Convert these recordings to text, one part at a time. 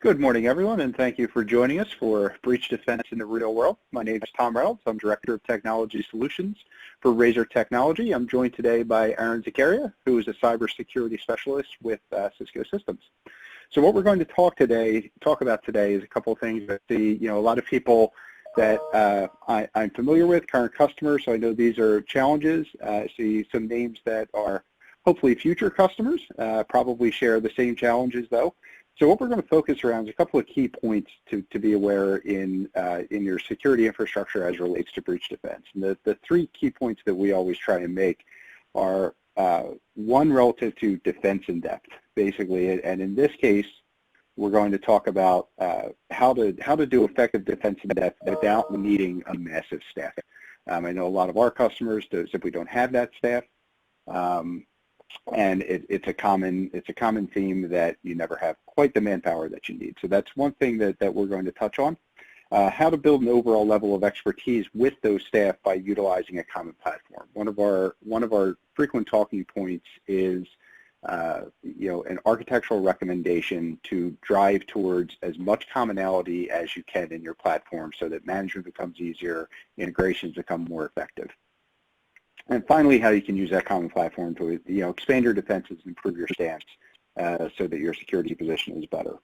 Good morning, everyone, and thank you for joining us for Breach Defense in the Real World. My name is Tom Reynolds. I'm Director of Technology Solutions for Razor Technology. I'm joined today by Aaron Zaccaria, who is a cybersecurity specialist with Cisco Systems. So what we're going to talk about today is a couple of things that a lot of people that I'm familiar with, current customers, so I know these are challenges. I see some names that are hopefully future customers, probably share the same challenges though. So what we're going to focus around is a couple of key points to be aware in your security infrastructure as it relates to breach defense. And the three key points that we always try and make are one, relative to defense in depth, basically, and in this case, we're going to talk about how to do effective defense in depth without needing a massive staff. I know a lot of our customers simply don't have that staff. And it's a common theme that you never have quite the manpower that you need. So that's one thing that we're going to touch on. How to build an overall level of expertise with those staff by utilizing a common platform. One of our frequent talking points is an architectural recommendation to drive towards as much commonality as you can in your platform so that management becomes easier, integrations become more effective. And finally, how you can use that common platform to expand your defenses and improve your stance so that your security position is better.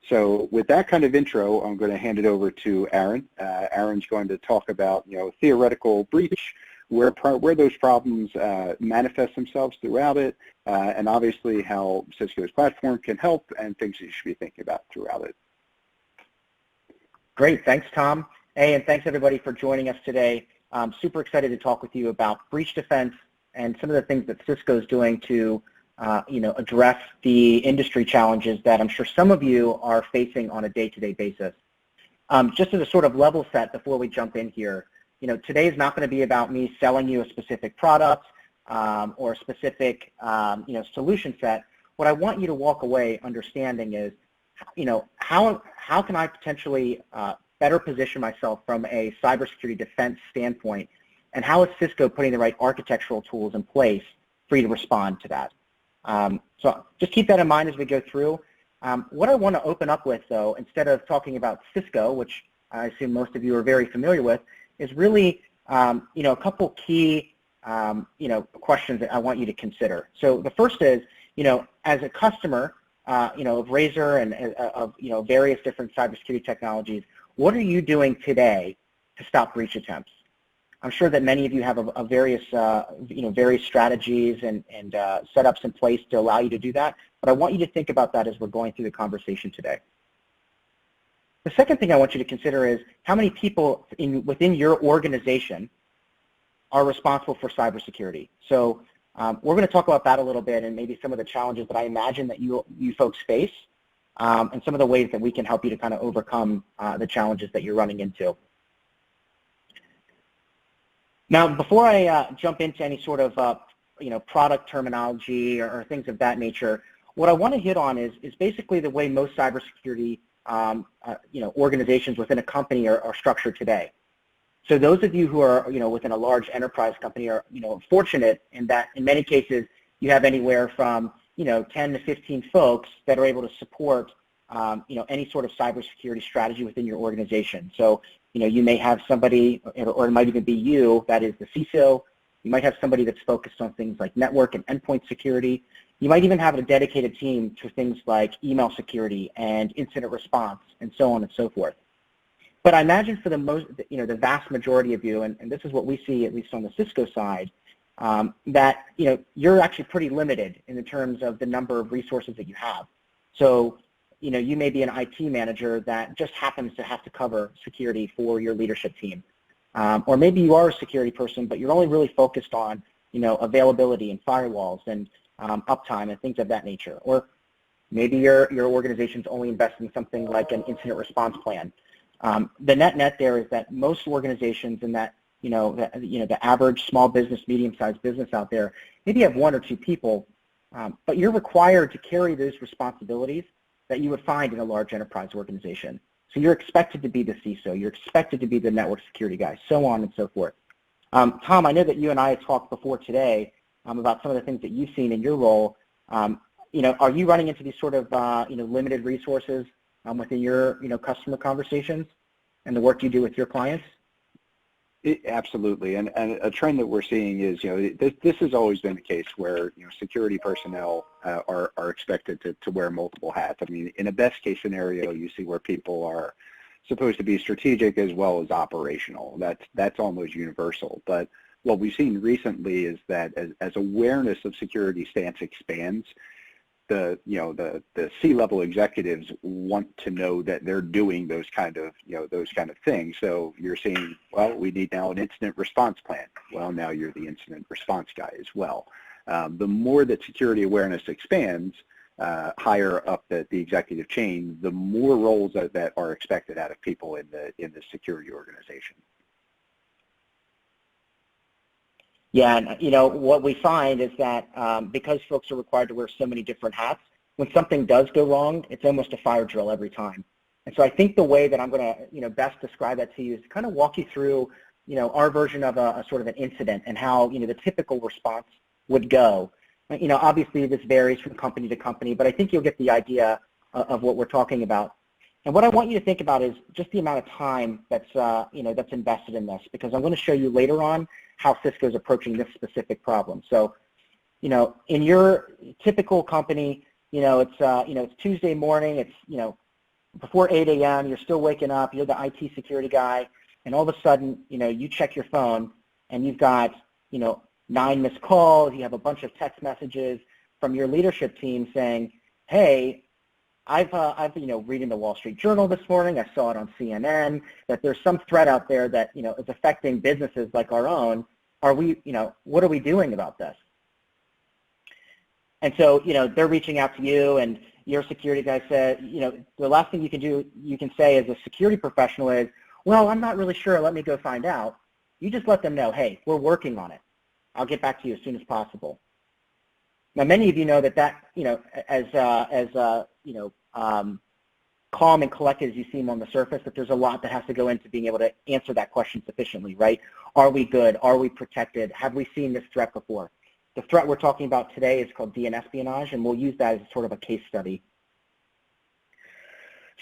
So with that kind of intro, I'm going to hand it over to Aaron. Aaron's going to talk about theoretical breach, where those problems manifest themselves throughout it, and obviously how Cisco's platform can help and things that you should be thinking about throughout it. Great, thanks, Tom. Hey, and thanks everybody for joining us today. I'm super excited to talk with you about breach defense and some of the things that Cisco is doing to address the industry challenges that I'm sure some of you are facing on a day-to-day basis. Just as a sort of level set before we jump in here, today is not going to be about me selling you a specific product or a specific solution set. What I want you to walk away understanding is, how can I potentially better position myself from a cybersecurity defense standpoint, and how is Cisco putting the right architectural tools in place for you to respond to that? So just keep that in mind as we go through. What I want to open up with, though, instead of talking about Cisco, which I assume most of you are very familiar with, is really a couple key questions that I want you to consider. So the first is, as a customer, of Razor and of various different cybersecurity technologies, what are you doing today to stop breach attempts? I'm sure that many of you have various strategies and setups in place to allow you to do that, but I want you to think about that as we're going through the conversation today. The second thing I want you to consider is how many people within your organization are responsible for cybersecurity. So we're going to talk about that a little bit and maybe some of the challenges that I imagine that you folks face. And some of the ways that we can help you to kind of overcome the challenges that you're running into. Now, before I jump into any sort of product terminology or things of that nature, what I want to hit on is basically the way most cybersecurity organizations within a company are structured today. So those of you who are within a large enterprise company are fortunate in that in many cases you have anywhere from 10 to 15 folks that are able to support, any sort of cybersecurity strategy within your organization. So, you may have somebody, or it might even be you, that is the CISO. You might have somebody that's focused on things like network and endpoint security. You might even have a dedicated team to things like email security and incident response and so on and so forth. But I imagine for the vast majority of you, and this is what we see at least on the Cisco side, that you're actually pretty limited in the terms of the number of resources that you have. So you may be an IT manager that just happens to have to cover security for your leadership team, or maybe you are a security person but you're only really focused on availability and firewalls and uptime and things of that nature, or maybe your organization's only investing in something like an incident response plan. The net there is that most organizations in that the average small business, medium-sized business out there, maybe you have one or two people, but you're required to carry those responsibilities that you would find in a large enterprise organization. So you're expected to be the CISO, you're expected to be the network security guy, so on and so forth. Tom, I know that you and I have talked before today about some of the things that you've seen in your role. Are you running into these sort of limited resources within your, customer conversations and the work you do with your clients? Absolutely, and a trend that we're seeing is, this has always been the case where, security personnel are expected to wear multiple hats. I mean, in a best case scenario, you see where people are supposed to be strategic as well as operational. That's almost universal. But what we've seen recently is that as awareness of security stance expands, the C-level executives want to know that they're doing those kind of things. So you're seeing, well, we need now an incident response plan. Well, now you're the incident response guy as well. The more that security awareness expands higher up the executive chain, the more roles that are expected out of people in the security organization. Yeah, and what we find is that because folks are required to wear so many different hats, when something does go wrong, it's almost a fire drill every time. And so I think the way that I'm going to, best describe that to you is to kind of walk you through, our version of a sort of an incident and how, the typical response would go. Obviously this varies from company to company, but I think you'll get the idea of what we're talking about. And what I want you to think about is just the amount of time that's, that's invested in this, because I'm going to show you later on how Cisco is approaching this specific problem. So, in your typical company, it's Tuesday morning, it's, before 8 a.m., you're still waking up, you're the IT security guy, and all of a sudden, you check your phone and you've got, 9 missed calls, you have a bunch of text messages from your leadership team saying, hey, I've reading the Wall Street Journal this morning, I saw it on CNN, that there's some threat out there that, is affecting businesses like our own. Are we, what are we doing about this? And so, they're reaching out to you, and your security guy said, the last thing you can say as a security professional is, well, I'm not really sure, let me go find out. You just let them know, hey, we're working on it. I'll get back to you as soon as possible. Now, many of you know that, calm and collected as you seem on the surface, that there's a lot that has to go into being able to answer that question sufficiently, right? Are we good? Are we protected? Have we seen this threat before? The threat we're talking about today is called DNS espionage, and we'll use that as sort of a case study.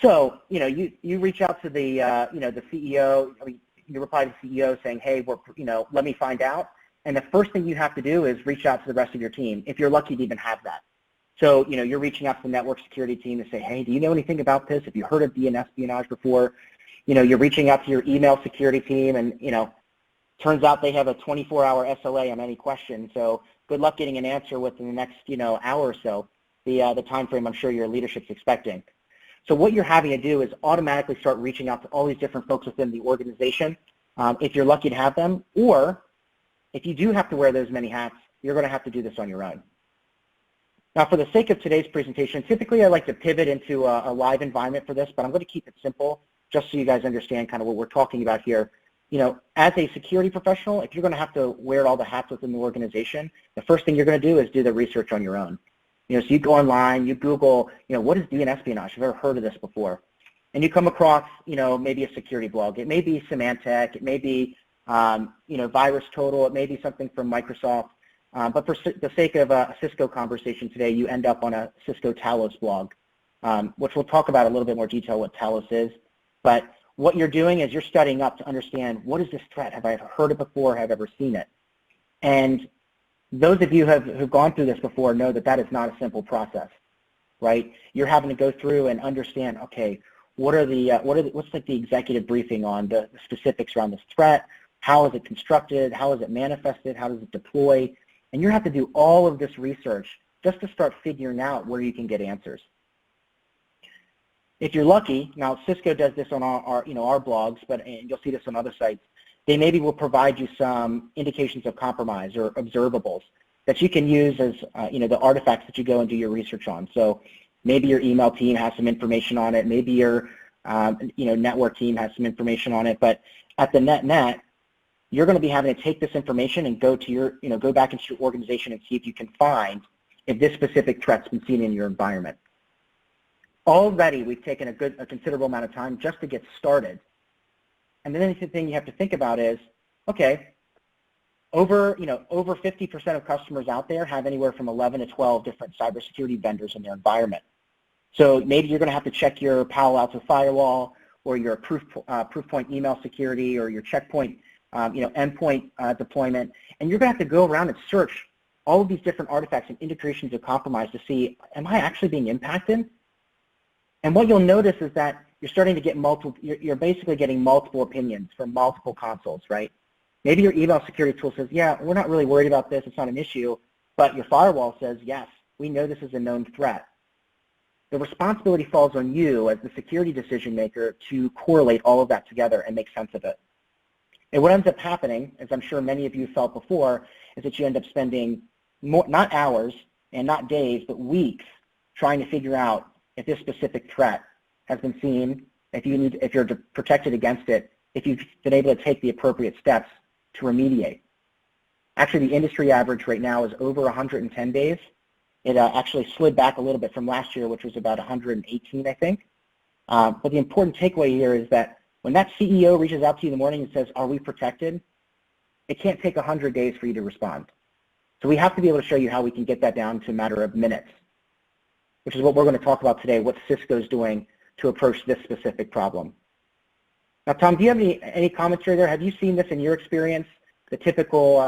So, you reach out to the, the CEO, you reply to the CEO saying, hey, let me find out. And the first thing you have to do is reach out to the rest of your team, if you're lucky to even have that. So, you're reaching out to the network security team to say, hey, do you know anything about this? Have you heard of DNS espionage before? You're reaching out to your email security team, and, turns out they have a 24-hour SLA on any question. So good luck getting an answer within the next, hour or so, the time frame I'm sure your leadership's expecting. So what you're having to do is automatically start reaching out to all these different folks within the organization, if you're lucky to have them, or if you do have to wear those many hats, you're going to have to do this on your own. Now, for the sake of today's presentation, typically I like to pivot into a live environment for this, but I'm going to keep it simple just so you guys understand kind of what we're talking about here. As a security professional, if you're going to have to wear all the hats within the organization, the first thing you're going to do is do the research on your own. So you go online, you Google, what is DNS espionage? I've never heard of this before. And you come across, maybe a security blog. It may be Symantec. It may be, Virus Total. It may be something from Microsoft. But for the sake of a Cisco conversation today, you end up on a Cisco Talos blog, which we'll talk about a little bit more detail what Talos is. But what you're doing is you're studying up to understand, what is this threat? Have I ever heard it before? Have I ever seen it? And those of you who've gone through this before know that that is not a simple process, right? You're having to go through and understand, okay, what's like the executive briefing on the specifics around this threat? How is it constructed? How is it manifested? How does it deploy? And you have to do all of this research just to start figuring out where you can get answers. If you're lucky, now Cisco does this on our blogs, and you'll see this on other sites, they maybe will provide you some indications of compromise or observables that you can use as the artifacts that you go and do your research on. So maybe your email team has some information on it, maybe your network team has some information on it, but at the net, you're going to be having to take this information and go to your, go back into your organization and see if you can find if this specific threat's been seen in your environment. Already, we've taken a considerable amount of time just to get started. And then the thing you have to think about is, okay, over 50% of customers out there have anywhere from 11 to 12 different cybersecurity vendors in their environment. So maybe you're going to have to check your Palo Alto firewall or your Proofpoint email security or your checkpoint, endpoint deployment, and you're going to have to go around and search all of these different artifacts and integrations of compromise to see, am I actually being impacted? And what you'll notice is that you're starting to get you're basically getting multiple opinions from multiple consoles, right? Maybe your email security tool says, yeah, we're not really worried about this, it's not an issue, but your firewall says, yes, we know this is a known threat. The responsibility falls on you as the security decision maker to correlate all of that together and make sense of it. And what ends up happening, as I'm sure many of you felt before, is that you end up spending not hours and not days, but weeks trying to figure out if this specific threat has been seen, if you're protected against it, if you've been able to take the appropriate steps to remediate. Actually, the industry average right now is over 110 days. It actually slid back a little bit from last year, which was about 118, I think. But the important takeaway here is that when that CEO reaches out to you in the morning and says, are we protected? It can't take 100 days for you to respond. So we have to be able to show you how we can get that down to a matter of minutes, which is what we're going to talk about today, what Cisco is doing to approach this specific problem. Now, Tom, do you have any commentary there? Have you seen this in your experience, the typical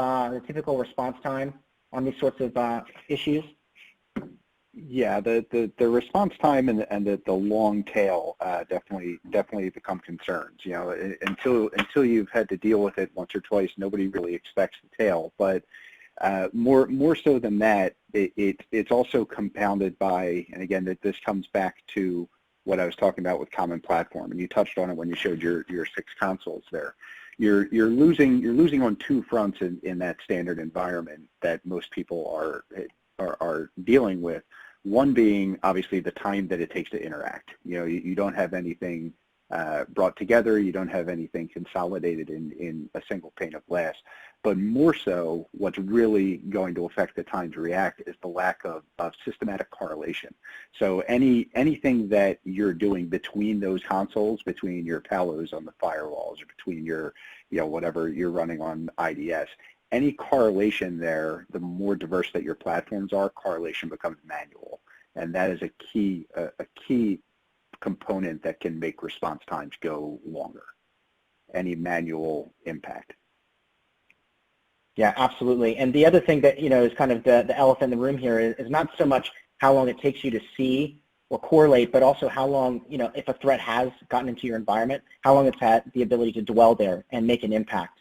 response time on these sorts of issues? Yeah, the response time and the long tail definitely become concerns. You know, until you've had to deal with it once or twice, nobody really expects the tail. But more so than that, it's also compounded by, and again, that this comes back to what I was talking about with common platform, and you touched on it when you showed your 6 consoles there. You're losing on 2 fronts in that standard environment that most people are dealing with. One being obviously the time that it takes to interact. You know, you don't have anything brought together, you don't have anything consolidated in a single pane of glass. But more so, what's really going to affect the time to react is the lack of systematic correlation. So anything that you're doing between those consoles, between your Palos on the firewalls, or between your, whatever you're running on IDS, any correlation there, the more diverse that your platforms are, correlation becomes manual. And that is a key component that can make response times go longer, any manual impact. Yeah, absolutely. And the other thing that, is kind of the elephant in the room here is not so much how long it takes you to see or correlate, but also how long, if a threat has gotten into your environment, how long it's had the ability to dwell there and make an impact.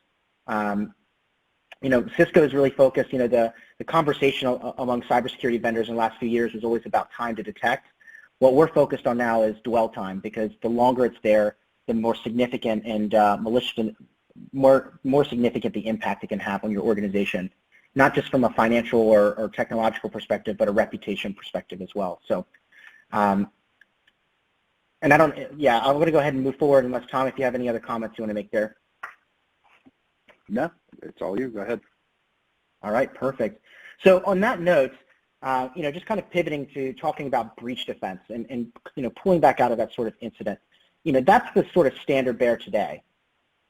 Cisco is really focused, the conversation among cybersecurity vendors in the last few years was always about time to detect. What we're focused on now is dwell time, because the longer it's there, the more significant and malicious, more significant the impact it can have on your organization, not just from a financial or technological perspective, but a reputation perspective as well. So, and I'm going to go ahead and move forward unless, Tom, if you have any other comments you want to make there. No, it's all you. Go ahead. All right, perfect. So on that note, just kind of pivoting to talking about breach defense and pulling back out of that sort of incident, that's the sort of standard bearer today.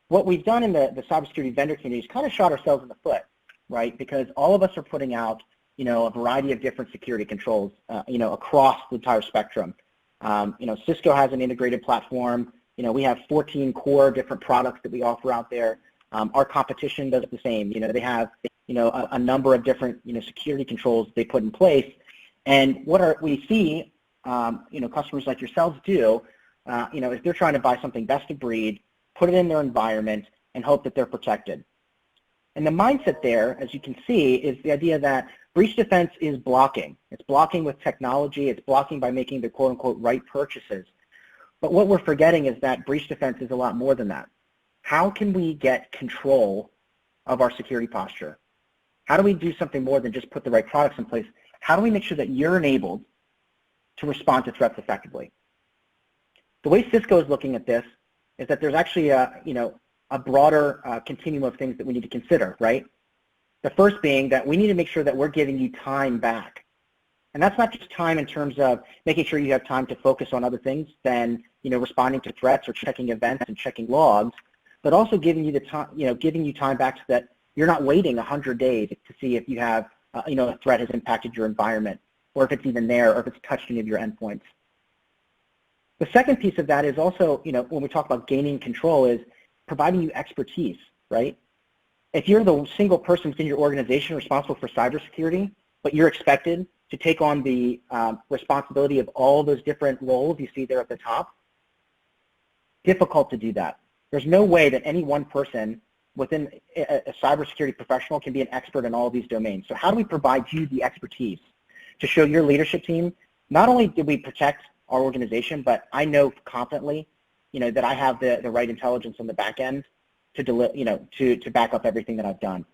What we've done in the cybersecurity vendor community is kind of shot ourselves in the foot, right? Because all of us are putting out, a variety of different security controls, across the entire spectrum. Cisco has an integrated platform. We have 14 core different products that we offer out there. Our competition does the same. They have, a number of different, security controls they put in place. And what we see, customers like yourselves do, is they're trying to buy something best of breed, put it in their environment, and hope that they're protected. And the mindset there, as you can see, is the idea that breach defense is blocking. It's blocking with technology. It's blocking by making the quote-unquote right purchases. But what we're forgetting is that breach defense is a lot more than that. How can we get control of our security posture? How do we do something more than just put the right products in place? How do we make sure that you're enabled to respond to threats effectively? The way Cisco is looking at this is that there's actually a broader continuum of things that we need to consider, right? The first being that we need to make sure that we're giving you time back. And that's not just time in terms of making sure you have time to focus on other things than, responding to threats or checking events and checking logs, but also giving you the time, giving you time back so that you're not waiting 100 days to see if you have, a threat has impacted your environment, or if it's even there, or if it's touched any of your endpoints. The second piece of that is also, when we talk about gaining control, is providing you expertise, right? If you're the single person within your organization responsible for cybersecurity, but you're expected to take on the responsibility of all those different roles you see there at the top, difficult to do that. There's no way that any one person within a cybersecurity professional can be an expert in all of these domains. So how do we provide you the expertise to show your leadership team, not only do we protect our organization, but I know confidently, that I have the right intelligence on the back end to back up everything that I've done.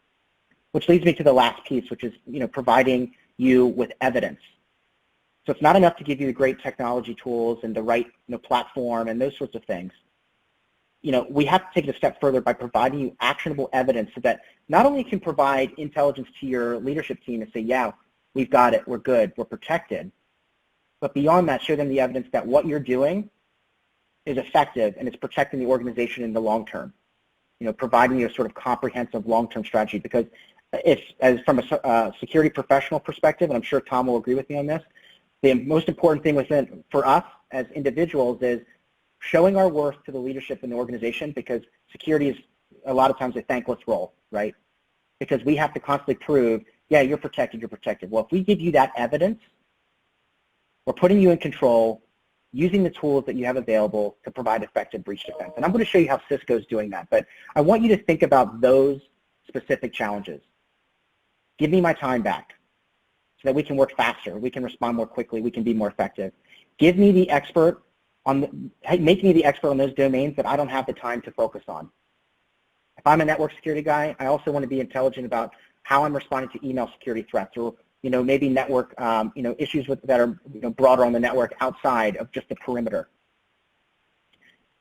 Which leads me to the last piece, which is, providing you with evidence. So it's not enough to give you the great technology tools and the right, platform and those sorts of things. We have to take it a step further by providing you actionable evidence so that not only can provide intelligence to your leadership team and say, yeah, we've got it, we're good, we're protected, but beyond that, show them the evidence that what you're doing is effective and it's protecting the organization in the long term. Providing you a sort of comprehensive long-term strategy, because as from a security professional perspective, and I'm sure Tom will agree with me on this, the most important thing for us as individuals is showing our worth to the leadership in the organization, because security is a lot of times a thankless role, right? Because we have to constantly prove, yeah, you're protected, you're protected. Well, if we give you that evidence, we're putting you in control, using the tools that you have available to provide effective breach defense. And I'm going to show you how Cisco is doing that, but I want you to think about those specific challenges. Give me my time back so that we can work faster, we can respond more quickly, we can be more effective. Give me the expert make me the expert on those domains that I don't have the time to focus on. If I'm a network security guy, I also want to be intelligent about how I'm responding to email security threats, or maybe network issues that are broader on the network outside of just the perimeter.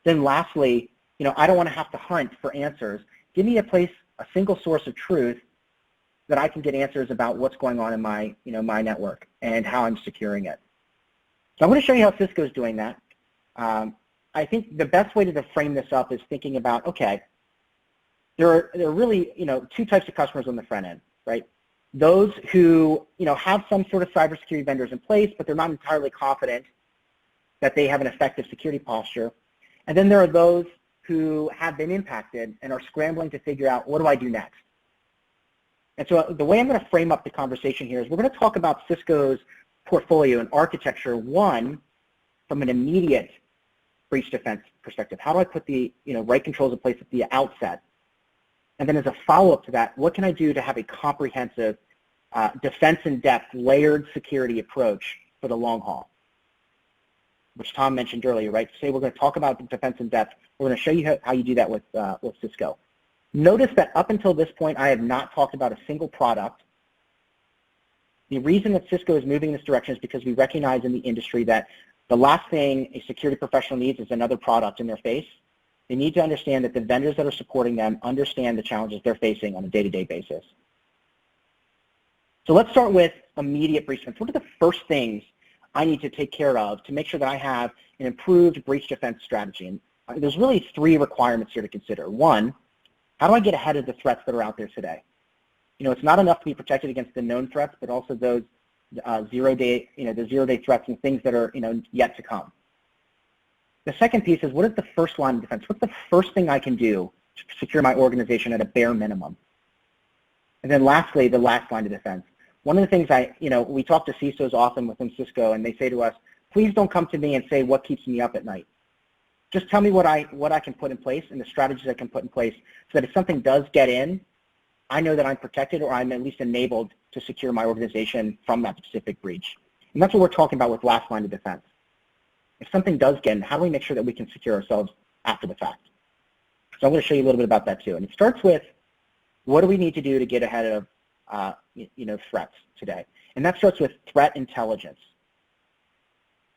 Then lastly, I don't want to have to hunt for answers. Give me a single source of truth that I can get answers about what's going on in my my network and how I'm securing it. So I'm going to show you how Cisco is doing that. I think the best way to frame this up is thinking about, okay, there are really two types of customers on the front end, right? Those who have some sort of cybersecurity vendors in place, but they're not entirely confident that they have an effective security posture. And then there are those who have been impacted and are scrambling to figure out, what do I do next? And so the way I'm going to frame up the conversation here is we're going to talk about Cisco's portfolio and architecture, one, from an immediate breach defense perspective. How do I put the right controls in place at the outset? And then as a follow-up to that, what can I do to have a comprehensive defense in depth, layered security approach for the long haul, which Tom mentioned earlier, right? Say we're going to talk about defense in depth. We're going to show you how you do that with Cisco. Notice that up until this point, I have not talked about a single product. The reason that Cisco is moving in this direction is because we recognize in the industry that the last thing a security professional needs is another product in their face. They need to understand that the vendors that are supporting them understand the challenges they're facing on a day-to-day basis. So let's start with immediate breach defense. What are the first things I need to take care of to make sure that I have an improved breach defense strategy? And there's really three requirements here to consider. One, how do I get ahead of the threats that are out there today? It's not enough to be protected against the known threats, but also those zero-day threats and things that are yet to come. The second piece is, what is the first line of defense? What's the first thing I can do to secure my organization at a bare minimum? And then lastly, the last line of defense. One of the things we talk to CISOs often within Cisco, and they say to us, please don't come to me and say what keeps me up at night. Just tell me what I can put in place and the strategies I can put in place so that if something does get in, I know that I'm protected, or I'm at least enabled to secure my organization from that specific breach. And that's what we're talking about with last line of defense. If something does get in, how do we make sure that we can secure ourselves after the fact? So I'm going to show you a little bit about that too. And it starts with, what do we need to do to get ahead of threats today? And that starts with threat intelligence.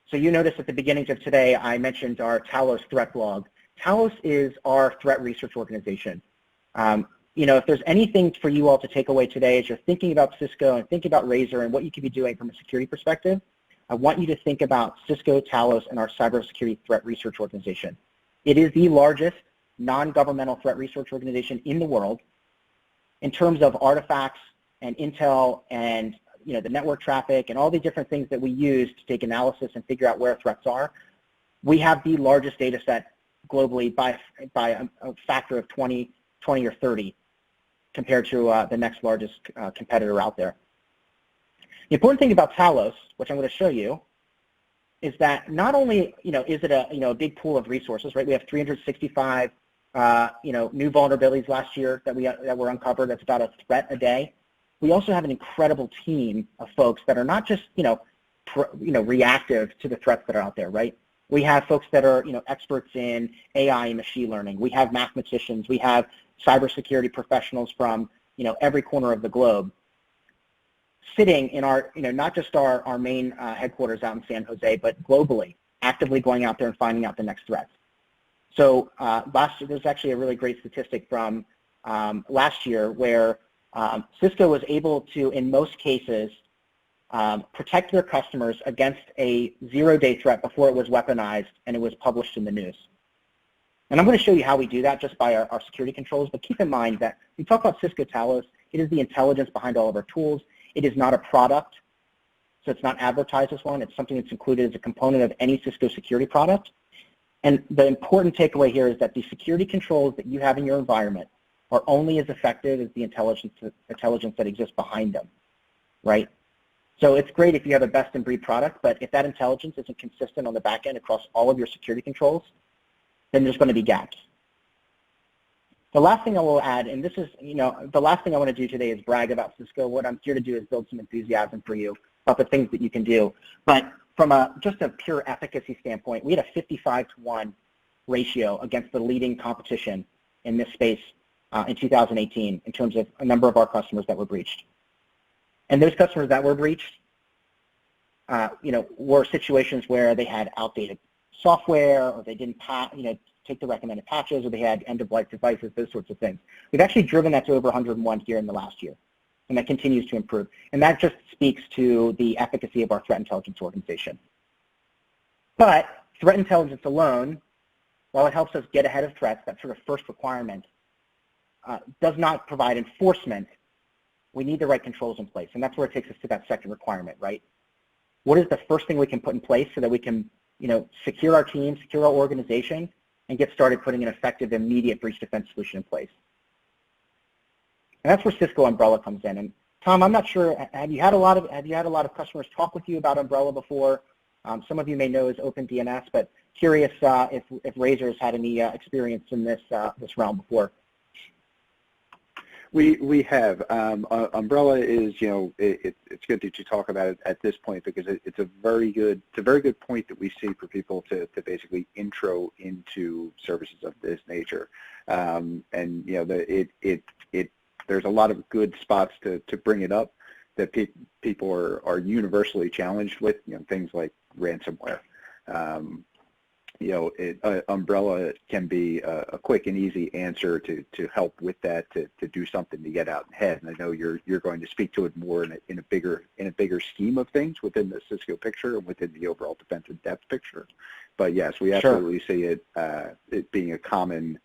So you notice at the beginning of today, I mentioned our Talos threat blog. Talos is our threat research organization. If there's anything for you all to take away today as you're thinking about Cisco and thinking about Razor and what you could be doing from a security perspective, I want you to think about Cisco, Talos, and our cybersecurity threat research organization. It is the largest non-governmental threat research organization in the world in terms of artifacts and intel and the network traffic and all the different things that we use to take analysis and figure out where threats are. We have the largest data set globally by a factor of 20 or 30 compared to the next largest competitor out there. The important thing about Talos, which I'm going to show you, is that not only is it a big pool of resources, right? We have 365 new vulnerabilities last year that were uncovered. That's about a threat a day. We also have an incredible team of folks that are not just reactive to the threats that are out there, right? We have folks that are experts in AI and machine learning. We have mathematicians. We have cybersecurity professionals from every corner of the globe sitting in our not just our main headquarters out in San Jose, but globally, actively going out there and finding out the next threats. So last year, there's actually a really great statistic from last year where Cisco was able to, in most cases, protect their customers against a zero-day threat before it was weaponized and it was published in the news. And I'm going to show you how we do that just by our security controls, but keep in mind that when we talk about Cisco Talos, it is the intelligence behind all of our tools. It is not a product, so it's not advertised as one. It's something that's included as a component of any Cisco security product. And the important takeaway here is that the security controls that you have in your environment are only as effective as the intelligence that exists behind them, right? So it's great if you have a best-in-breed product, but if that intelligence isn't consistent on the back end across all of your security controls, then there's going to be gaps. The last thing I will add, and this is, the last thing I want to do today is brag about Cisco. What I'm here to do is build some enthusiasm for you about the things that you can do. But from just a pure efficacy standpoint, we had a 55-to-1 ratio against the leading competition in this space in 2018 in terms of a number of our customers that were breached. And those customers that were breached, were situations where they had outdated software, or they didn't take the recommended patches, or they had end-of-life devices, those sorts of things. We've actually driven that to over 101 here in the last year, and that continues to improve. And that just speaks to the efficacy of our threat intelligence organization. But threat intelligence alone, while it helps us get ahead of threats, that sort of first requirement, does not provide enforcement. We need the right controls in place, and that's where it takes us to that second requirement, right? What is the first thing we can put in place so that we can, secure our team, secure our organization, and get started putting an effective, immediate breach defense solution in place? And that's where Cisco Umbrella comes in. And Tom, I'm not sure, have you had a lot of customers talk with you about Umbrella before? Some of you may know as OpenDNS, but curious if Razor's had any experience in this realm before. We have. Umbrella is, it's good that you talk about it at this point, because it's a very good point that we see for people to basically intro into services of this nature. And there's a lot of good spots to bring it up that people are universally challenged with, things like ransomware. Umbrella can be a quick and easy answer to help with that, to do something to get out ahead. And I know you're going to speak to it more in a bigger scheme of things within the Cisco picture and within the overall defense in depth picture. But yes, we absolutely see it being a common,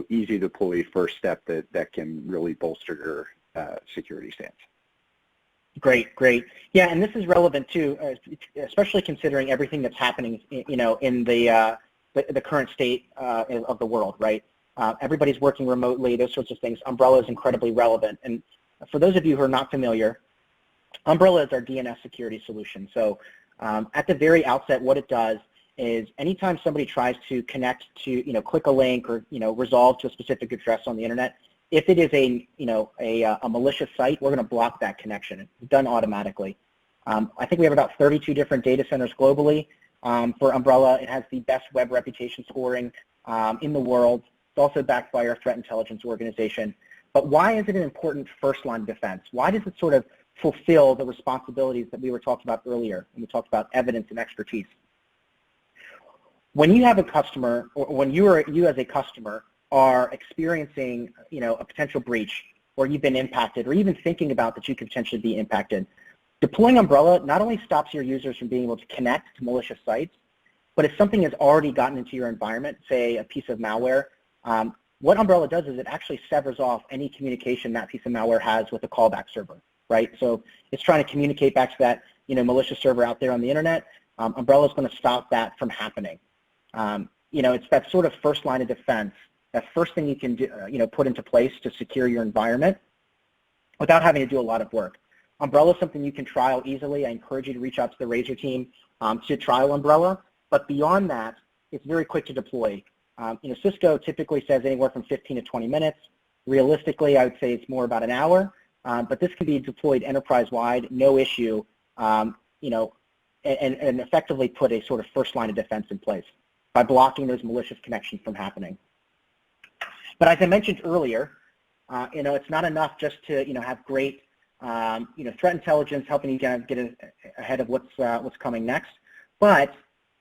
easy to deploy first step that can really bolster your security stance. Great. Yeah, and this is relevant too, especially considering everything that's happening, in the current state of the world, right? Everybody's working remotely, those sorts of things. Umbrella is incredibly relevant. And for those of you who are not familiar, Umbrella is our DNS security solution. So at the very outset, what it does is anytime somebody tries to connect to, click a link or, resolve to a specific address on the internet, if it is a malicious site, we're going to block that connection. It's done automatically. I think we have about 32 different data centers globally for Umbrella. It has the best web reputation scoring in the world. It's also backed by our threat intelligence organization. But why is it an important first line of defense? Why does it sort of fulfill the responsibilities that we were talking about earlier when we talked about evidence and expertise? When you have a customer, or when you as a customer are experiencing, a potential breach, or you've been impacted, or even thinking about that you could potentially be impacted, deploying Umbrella not only stops your users from being able to connect to malicious sites, but if something has already gotten into your environment, say a piece of malware, what Umbrella does is it actually severs off any communication that piece of malware has with a callback server, right? So it's trying to communicate back to that, malicious server out there on the internet Umbrella is going to stop that from happening. It's that sort of first line of defense, that first thing you can do, put into place to secure your environment without having to do a lot of work. Umbrella is something you can trial easily. I encourage you to reach out to the Razor team to trial Umbrella. But beyond that, it's very quick to deploy. Cisco typically says anywhere from 15 to 20 minutes. Realistically, I would say it's more about an hour. But this can be deployed enterprise-wide, no issue, and effectively put a sort of first line of defense in place by blocking those malicious connections from happening. But as I mentioned earlier, it's not enough just to have great threat intelligence helping you kind of get ahead of what's coming next. But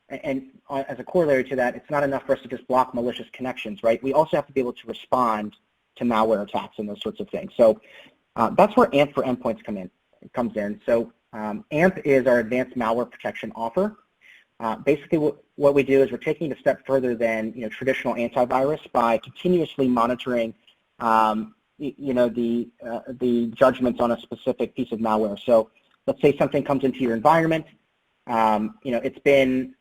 and as a corollary to that, it's not enough for us to just block malicious connections, right? We also have to be able to respond to malware attacks and those sorts of things. So that's where AMP for Endpoints comes in. So AMP is our advanced malware protection offer. Basically, what we do is we're taking it a step further than traditional antivirus by continuously monitoring the judgments on a specific piece of malware. So let's say something comes into your environment. It's been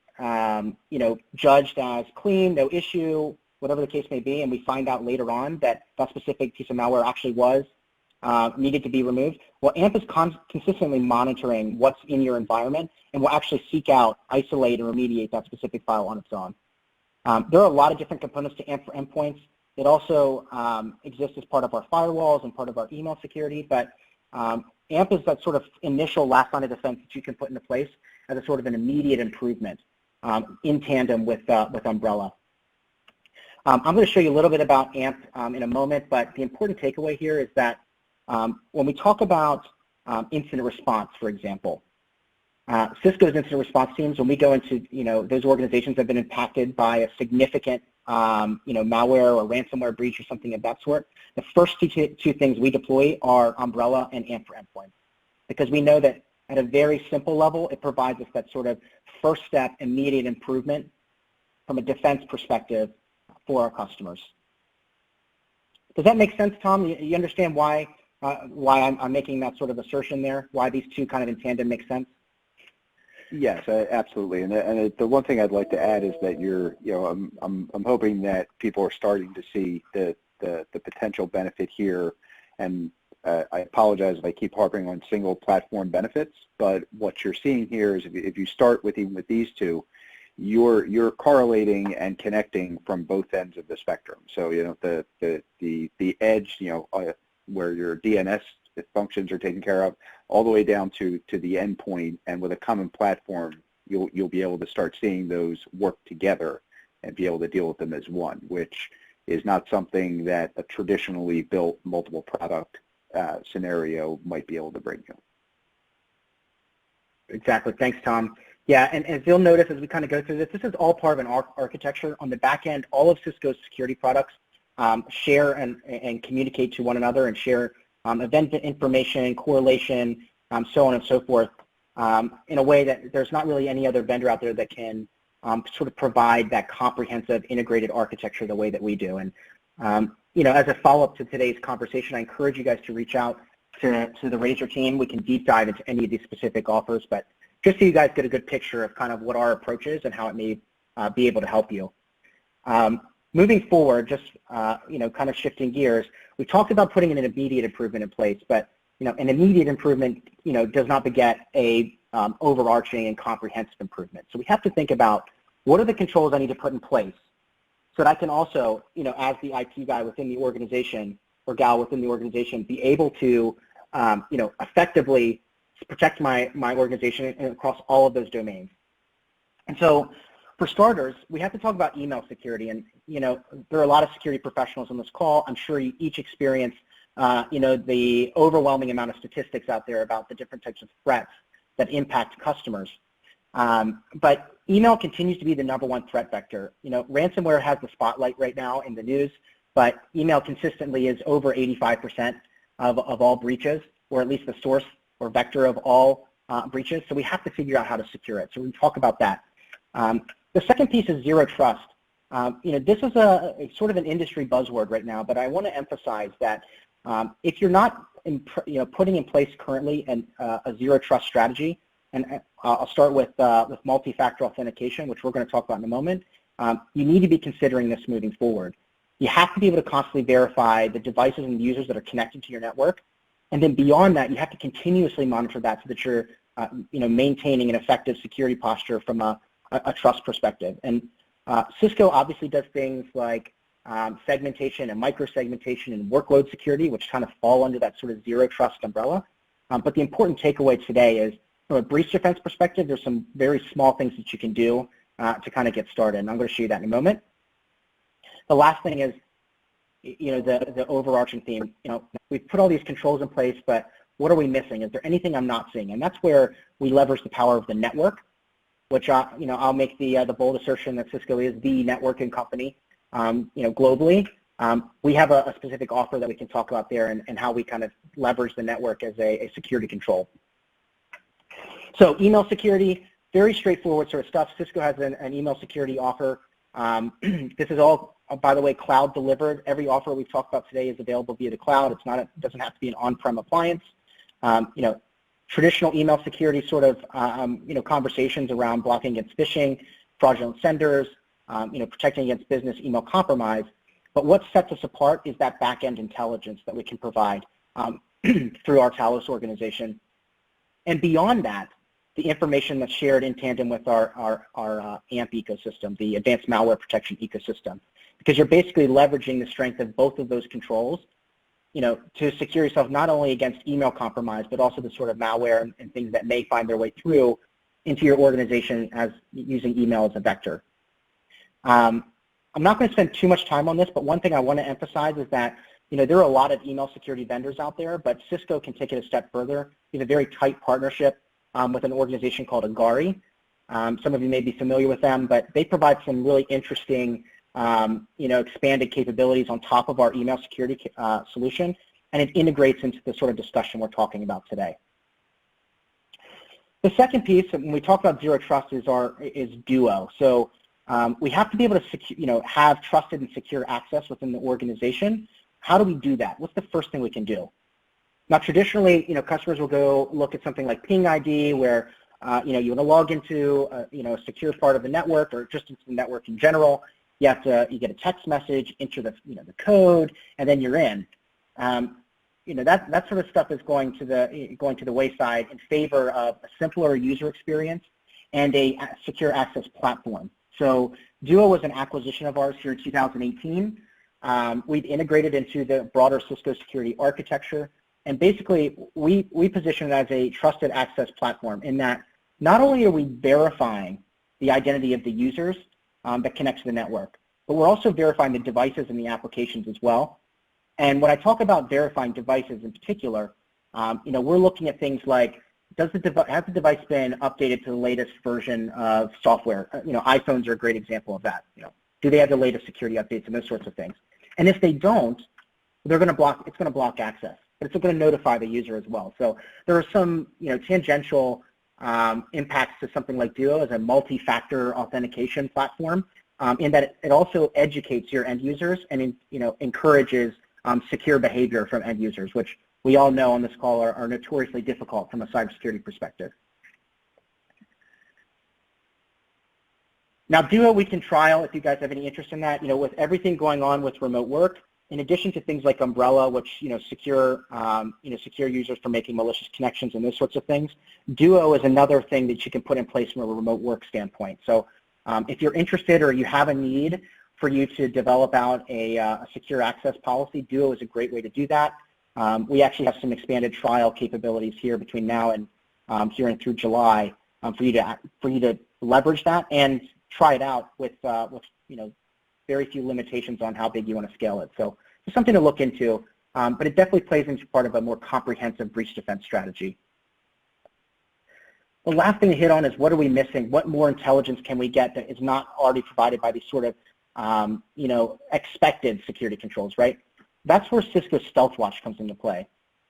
judged as clean, no issue, whatever the case may be, and we find out later on that that specific piece of malware actually was needed to be removed. Well, AMP is consistently monitoring what's in your environment and will actually seek out, isolate, and remediate that specific file on its own. There are a lot of different components to AMP for Endpoints. It also exists as part of our firewalls and part of our email security, but AMP is that sort of initial last line of defense that you can put into place as a sort of an immediate improvement in tandem with Umbrella. I'm going to show you a little bit about AMP in a moment, but the important takeaway here is that when we talk about incident response, for example, Cisco's incident response teams, when we go into those organizations that have been impacted by a significant malware or ransomware breach or something of that sort, the first two things we deploy are Umbrella and AMP for Endpoints, because we know that at a very simple level, it provides us that sort of first step, immediate improvement from a defense perspective for our customers. Does that make sense, Tom? You understand why I'm making that sort of assertion there? Why these two kind of in tandem make sense? Yes, absolutely. And the one thing I'd like to add is that I'm hoping that people are starting to see the potential benefit here. And I apologize if I keep harping on single platform benefits, but what you're seeing here is if you start with even with these two, you're correlating and connecting from both ends of the spectrum. So the edge, where your DNS functions are taken care of, all the way down to the endpoint, and with a common platform, you'll be able to start seeing those work together and be able to deal with them as one, which is not something that a traditionally built multiple product scenario might be able to bring you. Exactly. Thanks, Tom. Yeah, and as you'll notice as we kind of go through this is all part of an architecture. On the back end, all of Cisco's security products share and communicate to one another and share event information, correlation, so on and so forth, in a way that there's not really any other vendor out there that can sort of provide that comprehensive integrated architecture the way that we do. And as a follow-up to today's conversation, I encourage you guys to reach out to the Razor team. We can deep dive into any of these specific offers, but just so you guys get a good picture of kind of what our approach is and how it may be able to help you. Moving forward, just kind of shifting gears, we talked about putting an immediate improvement in place, but an immediate improvement does not beget a overarching and comprehensive improvement. So we have to think about what are the controls I need to put in place so that I can also, as the IT guy within the organization or gal within the organization, be able to effectively protect my organization across all of those domains. And so for starters, we have to talk about email security. And, there are a lot of security professionals on this call. I'm sure you each experience, the overwhelming amount of statistics out there about the different types of threats that impact customers. But email continues to be the #1 threat vector. Ransomware has the spotlight right now in the news, but email consistently is over 85% of all breaches, or at least the source or vector of all breaches. So we have to figure out how to secure it. So we can talk about that. The second piece is zero trust. This is a sort of an industry buzzword right now, but I want to emphasize that if you're not putting in place currently a zero trust strategy, and I'll start with multi-factor authentication, which we're going to talk about in a moment. You need to be considering this moving forward. You have to be able to constantly verify the devices and users that are connected to your network, and then beyond that, you have to continuously monitor that so that you're maintaining an effective security posture from a trust perspective. And Cisco obviously does things like segmentation and micro-segmentation and workload security, which kind of fall under that sort of zero trust umbrella. But the important takeaway today is, from a breach defense perspective, there's some very small things that you can do to kind of get started, and I'm going to show you that in a moment. The last thing is, the overarching theme. We've put all these controls in place, but what are we missing? Is there anything I'm not seeing? And that's where we leverage the power of the network, which I'll make the bold assertion that Cisco is the networking company, globally. We have a specific offer that we can talk about there, and how we kind of leverage the network as a security control. So email security, very straightforward sort of stuff. Cisco has an email security offer. This is all, by the way, cloud delivered. Every offer we've talked about today is available via the cloud. It doesn't have to be an on-prem appliance. Traditional email security sort of conversations around blocking against phishing, fraudulent senders, protecting against business email compromise. But what sets us apart is that back-end intelligence that we can provide through our Talos organization. And beyond that, the information that's shared in tandem with our AMP ecosystem, the advanced malware protection ecosystem, because you're basically leveraging the strength of both of those controls, to secure yourself not only against email compromise, but also the sort of malware and things that may find their way through into your organization as using email as a vector. I'm not going to spend too much time on this, but one thing I want to emphasize is that there are a lot of email security vendors out there, but Cisco can take it a step further. We have a very tight partnership with an organization called Zaccaria. Some of you may be familiar with them, but they provide some really interesting, expanded capabilities on top of our email security solution, and it integrates into the sort of discussion we're talking about today. The second piece, when we talk about zero trust, is Duo. So we have to be able to have trusted and secure access within the organization. How do we do that? What's the first thing we can do? Now, traditionally, customers will go look at something like Ping ID, where you want to log into a secure part of the network, or just into the network in general. You get a text message, enter the the code, and then you're in. That sort of stuff is going to the wayside in favor of a simpler user experience and a secure access platform. So Duo was an acquisition of ours here in 2018. We've integrated into the broader Cisco security architecture, and basically we position it as a trusted access platform, in that not only are we verifying the identity of the users that connect to the network, but we're also verifying the devices and the applications as well. And when I talk about verifying devices in particular, we're looking at things like, has the device been updated to the latest version of software? iPhones are a great example of that. Do they have the latest security updates and those sorts of things? And if they don't, it's going to block access, but it's going to notify the user as well. So there are some tangential impacts to something like Duo as a multi-factor authentication platform, in that it also educates your end users and encourages secure behavior from end users, which we all know on this call are notoriously difficult from a cybersecurity perspective. Now, Duo we can trial if you guys have any interest in that. With everything going on with remote work, in addition to things like Umbrella, which secure users from making malicious connections and those sorts of things, Duo is another thing that you can put in place from a remote work standpoint. So if you're interested or you have a need for you to develop out a secure access policy, Duo is a great way to do that. We actually have some expanded trial capabilities here between now and here and through July for you to leverage that and try it out with very few limitations on how big you want to scale it. So it's something to look into, but it definitely plays into part of a more comprehensive breach defense strategy. The last thing to hit on is, what are we missing? What more intelligence can we get that is not already provided by these sort of expected security controls, right? That's where Cisco StealthWatch comes into play.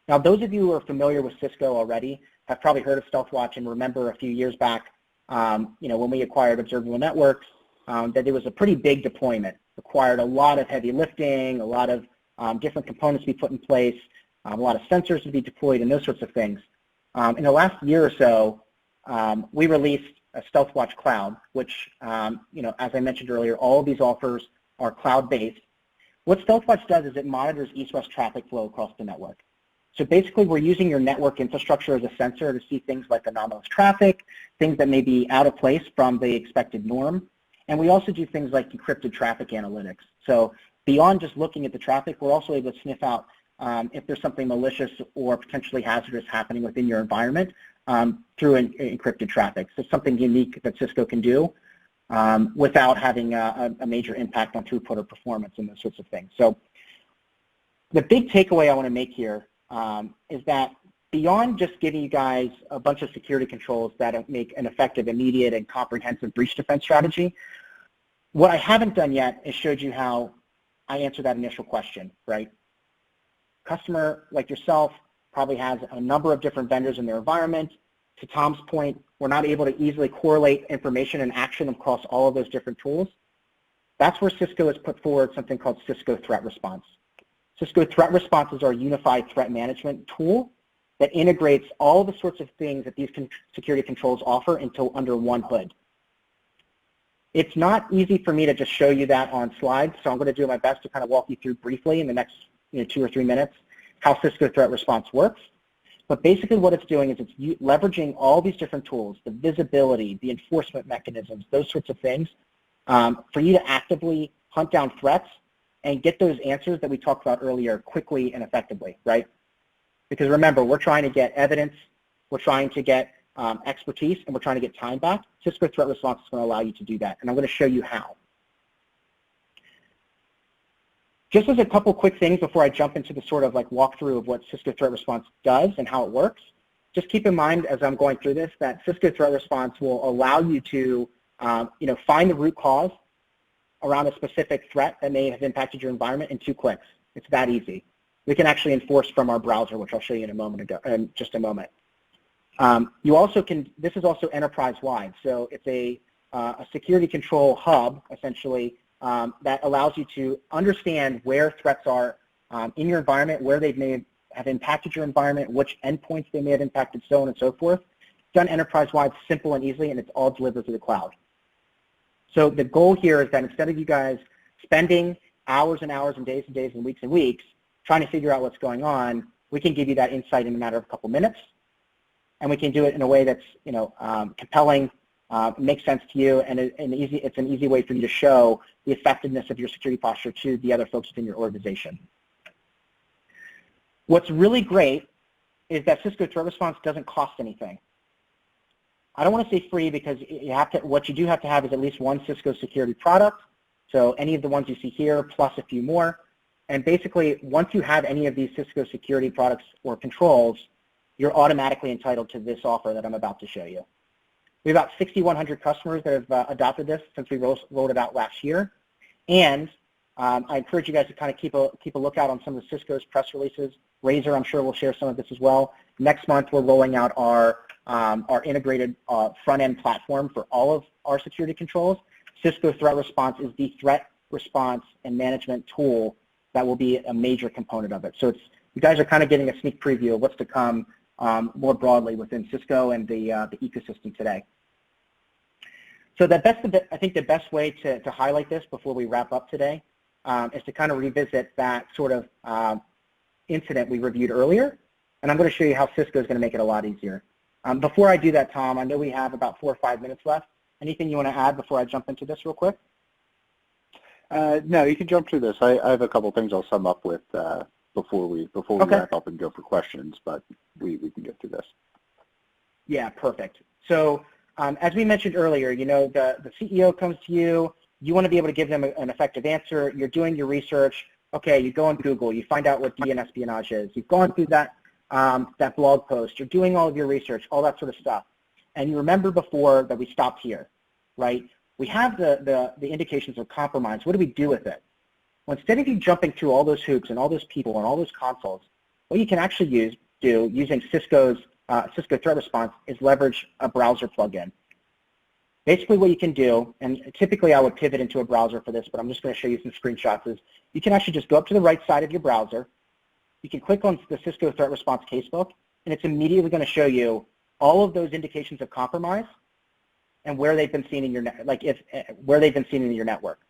Now, those of you who are familiar with Cisco already have probably heard of StealthWatch and remember a few years back, when we acquired Observable Networks, that it was a pretty big deployment. Required a lot of heavy lifting, a lot of different components to be put in place, a lot of sensors to be deployed, and those sorts of things. In the last year or so, we released a StealthWatch Cloud, which, as I mentioned earlier, all of these offers are cloud-based. What StealthWatch does is it monitors east-west traffic flow across the network. So basically, we're using your network infrastructure as a sensor to see things like anomalous traffic, things that may be out of place from the expected norm. And we also do things like encrypted traffic analytics. So beyond just looking at the traffic, we're also able to sniff out if there's something malicious or potentially hazardous happening within your environment through encrypted traffic. So something unique that Cisco can do without having a major impact on throughput or performance and those sorts of things. So the big takeaway I want to make here is that beyond just giving you guys a bunch of security controls that make an effective, immediate, and comprehensive breach defense strategy, what I haven't done yet is showed you how I answer that initial question, right? Customer like yourself probably has a number of different vendors in their environment. To Tom's point, we're not able to easily correlate information and action across all of those different tools. That's where Cisco has put forward something called Cisco Threat Response. Cisco Threat Response is our unified threat management tool that integrates all the sorts of things that these security controls offer into under one hood. It's not easy for me to just show you that on slides, so I'm going to do my best to kind of walk you through briefly in the next 2 or 3 minutes how Cisco Threat Response works. But basically what it's doing is it's leveraging all these different tools, the visibility, the enforcement mechanisms, those sorts of things, for you to actively hunt down threats and get those answers that we talked about earlier quickly and effectively, right? Because remember, we're trying to get evidence, we're trying to get expertise, and we're trying to get time back. Cisco Threat Response is going to allow you to do that, and I'm going to show you how. Just as a couple quick things before I jump into the sort of like walkthrough of what Cisco Threat Response does and how it works, just keep in mind as I'm going through this that Cisco Threat Response will allow you to find the root cause around a specific threat that may have impacted your environment in 2 clicks. It's that easy. We can actually enforce from our browser, which I'll show you in just a moment. You also can, this is also enterprise-wide, so it's a security control hub, essentially, that allows you to understand where threats are in your environment, where they may have impacted your environment, which endpoints they may have impacted, so on and so forth. It's done enterprise-wide, simple and easily, and it's all delivered to the cloud. So the goal here is that instead of you guys spending hours and hours and days and weeks trying to figure out what's going on, we can give you that insight in a matter of a couple minutes, and we can do it in a way that's compelling, makes sense to you, and it's an easy way for you to show the effectiveness of your security posture to the other folks within your organization. What's really great is that Cisco Threat Response doesn't cost anything. I don't want to say free because what you do have to have is at least one Cisco security product, so any of the ones you see here plus a few more. And basically, once you have any of these Cisco security products or controls, you're automatically entitled to this offer that I'm about to show you. We have about 6,100 customers that have adopted this since we rolled it out last year. And I encourage you guys to kind of keep a lookout on some of Cisco's press releases. Razer, I'm sure, will share some of this as well. Next month, we're rolling out our integrated front-end platform for all of our security controls. Cisco Threat Response is the threat response and management tool that will be a major component of it. So you guys are kind of getting a sneak preview of what's to come more broadly within Cisco and the ecosystem today. So I think the best way to highlight this before we wrap up today is to kind of revisit that sort of incident we reviewed earlier, and I'm going to show you how Cisco is going to make it a lot easier. Before I do that, Tom, I know we have about 4 or 5 minutes left. Anything you want to add before I jump into this real quick? No, you can jump through this. I have a couple things I'll sum up with before we Okay. wrap up and go for questions, but we can get through this. Yeah, perfect. So as we mentioned earlier, the CEO comes to you. You want to be able to give them an effective answer. You're doing your research. Okay, you go on Google. You find out what DN espionage is. You've gone through that blog post. You're doing all of your research, all that sort of stuff. And you remember before that we stopped here, right? We have the indications of compromise. What do we do with it? Well, instead of you jumping through all those hoops and all those people and all those consoles, what you can actually do using Cisco's Cisco Threat Response is leverage a browser plugin. Basically what you can do, and typically I would pivot into a browser for this, but I'm just going to show you some screenshots, is you can actually just go up to the right side of your browser. You can click on the Cisco Threat Response casebook, and it's immediately going to show you all of those indications of compromise and where they've been seen in your where they've been seen in your network.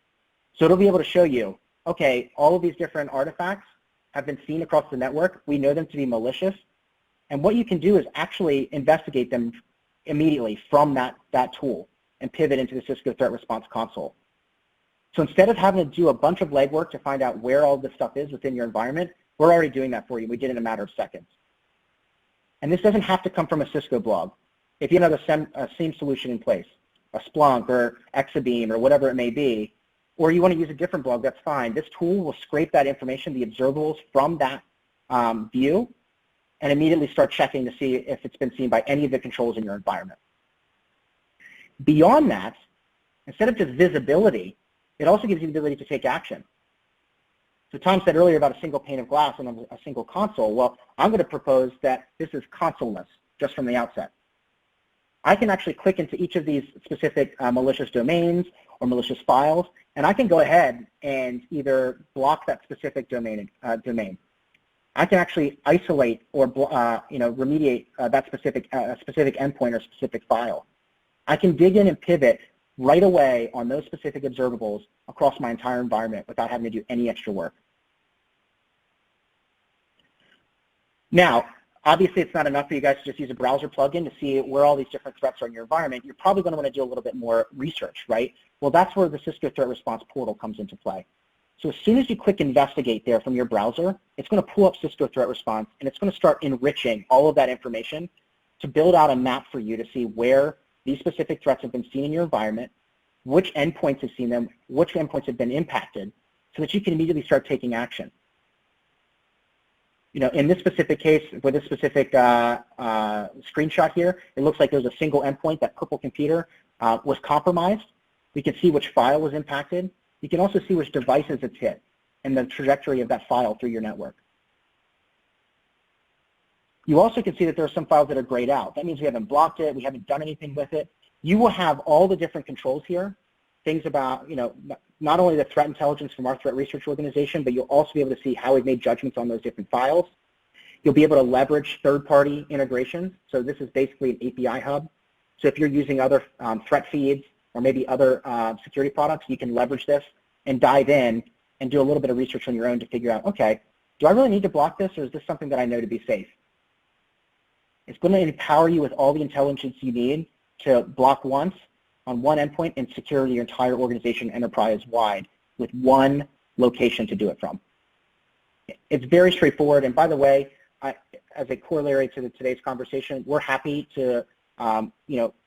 So it'll be able to show you, okay, all of these different artifacts have been seen across the network. We know them to be malicious. And what you can do is actually investigate them immediately from that tool and pivot into the Cisco Threat Response Console. So instead of having to do a bunch of legwork to find out where all this stuff is within your environment, we're already doing that for you. We did it in a matter of seconds. And this doesn't have to come from a Cisco blog. If you have a SIEM solution in place, a Splunk or Exabeam or whatever it may be, or you want to use a different blog, that's fine. This tool will scrape that information, the observables from that view, and immediately start checking to see if it's been seen by any of the controls in your environment. Beyond that, instead of just visibility, it also gives you the ability to take action. So Tom said earlier about a single pane of glass and a single console. Well, I'm going to propose that this is consoleless just from the outset. I can actually click into each of these specific malicious domains or malicious files, and I can go ahead and either block that specific domain. I can actually isolate or remediate that specific endpoint or specific file. I can dig in and pivot right away on those specific observables across my entire environment without having to do any extra work. Now, obviously it's not enough for you guys to just use a browser plugin to see where all these different threats are in your environment. You're probably going to want to do a little bit more research, right? Well, that's where the Cisco Threat Response Portal comes into play. So as soon as you click Investigate there from your browser, it's going to pull up Cisco Threat Response, and it's going to start enriching all of that information to build out a map for you to see where these specific threats have been seen in your environment, which endpoints have seen them, which endpoints have been impacted, so that you can immediately start taking action. You know, in this specific case, with this specific screenshot here, it looks like there's a single endpoint, that purple computer was compromised. We can see which file was impacted. You can also see which devices it's hit and the trajectory of that file through your network. You also can see that there are some files that are grayed out. That means we haven't blocked it, we haven't done anything with it. You will have all the different controls here, things about, you know, not only the threat intelligence from our threat research organization, but you'll also be able to see how we've made judgments on those different files. You'll be able to leverage third-party integrations. So this is basically an API hub. So if you're using other threat feeds or maybe other security products, you can leverage this and dive in and do a little bit of research on your own to figure out, okay, do I really need to block this, or is this something that I know to be safe? It's going to empower you with all the intelligence you need to block once on one endpoint and secure your entire organization enterprise-wide with one location to do it from. It's very straightforward, and by the way, as a corollary to today's conversation, we're happy to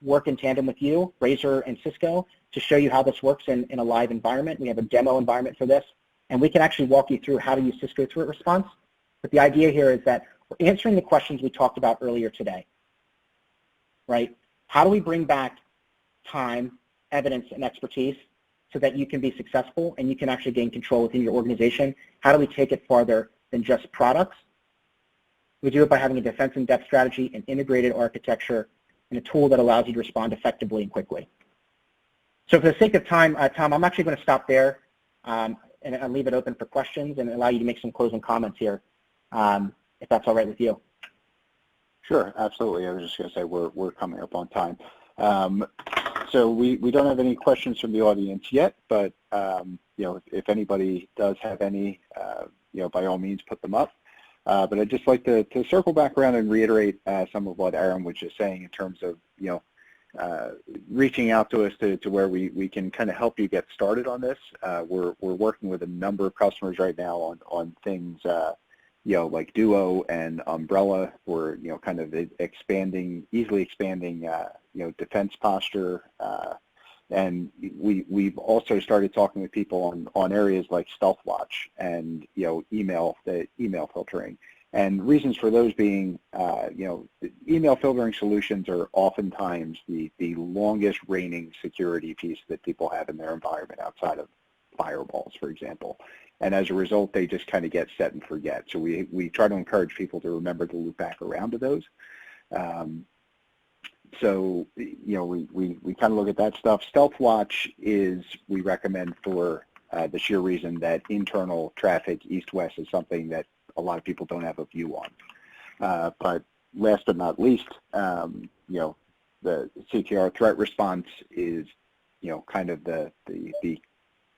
work in tandem with you, Razor and Cisco, to show you how this works in a live environment. We have a demo environment for this, and we can actually walk you through how to use Cisco Threat Response. But the idea here is that we're answering the questions we talked about earlier today, right? How do we bring back time, evidence, and expertise so that you can be successful and you can actually gain control within your organization? How do we take it farther than just products? We do it by having a defense in depth strategy, an integrated architecture, and a tool that allows you to respond effectively and quickly. So for the sake of time, Tom, I'm actually going to stop there and leave it open for questions and allow you to make some closing comments here, if that's all right with you. Sure, absolutely. I was just going to say we're coming up on time. So we don't have any questions from the audience yet, but if anybody does have any, by all means put them up. But I'd just like to circle back around and reiterate some of what Aaron was just saying in terms of reaching out to us to where we can kind of help you get started on this. We're working with a number of customers right now on things like Duo and Umbrella. We're kind of easily expanding defense posture, and we've also started talking with people on areas like StealthWatch and email filtering. And reasons for those being, email filtering solutions are oftentimes the longest reigning security piece that people have in their environment outside of firewalls, for example. And as a result, they just kind of get set and forget. So we try to encourage people to remember to loop back around to those. So, we kind of look at that stuff. StealthWatch we recommend for the sheer reason that internal traffic east-west is something that a lot of people don't have a view on. But, last but not least, you know, the CTR threat response is, you know, kind of the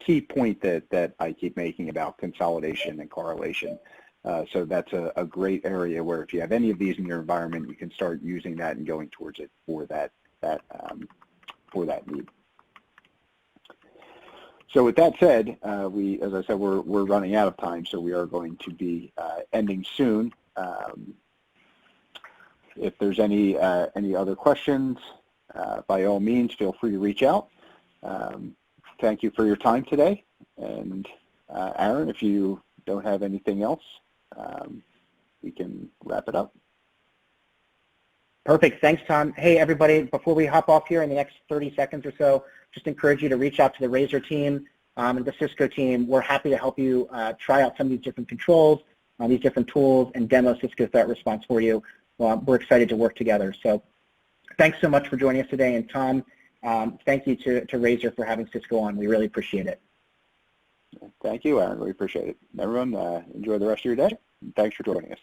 key point that I keep making about consolidation and correlation. So that's a great area where if you have any of these in your environment, you can start using that and going towards it for that need. So with that said, as I said, we're running out of time, so we are going to be ending soon. If there's any other questions, by all means, feel free to reach out. Thank you for your time today. And Aaron, if you don't have anything else, we can wrap it up. Perfect. Thanks, Tom. Hey, everybody, before we hop off here in the next 30 seconds or so, just encourage you to reach out to the Razor team and the Cisco team. We're happy to help you try out some of these different controls, these different tools, and demo Cisco Threat Response for you. We're excited to work together. So thanks so much for joining us today. And Tom, thank you to Razor for having Cisco on. We really appreciate it. Thank you, Aaron. We appreciate it. Everyone, enjoy the rest of your day. And thanks for joining us.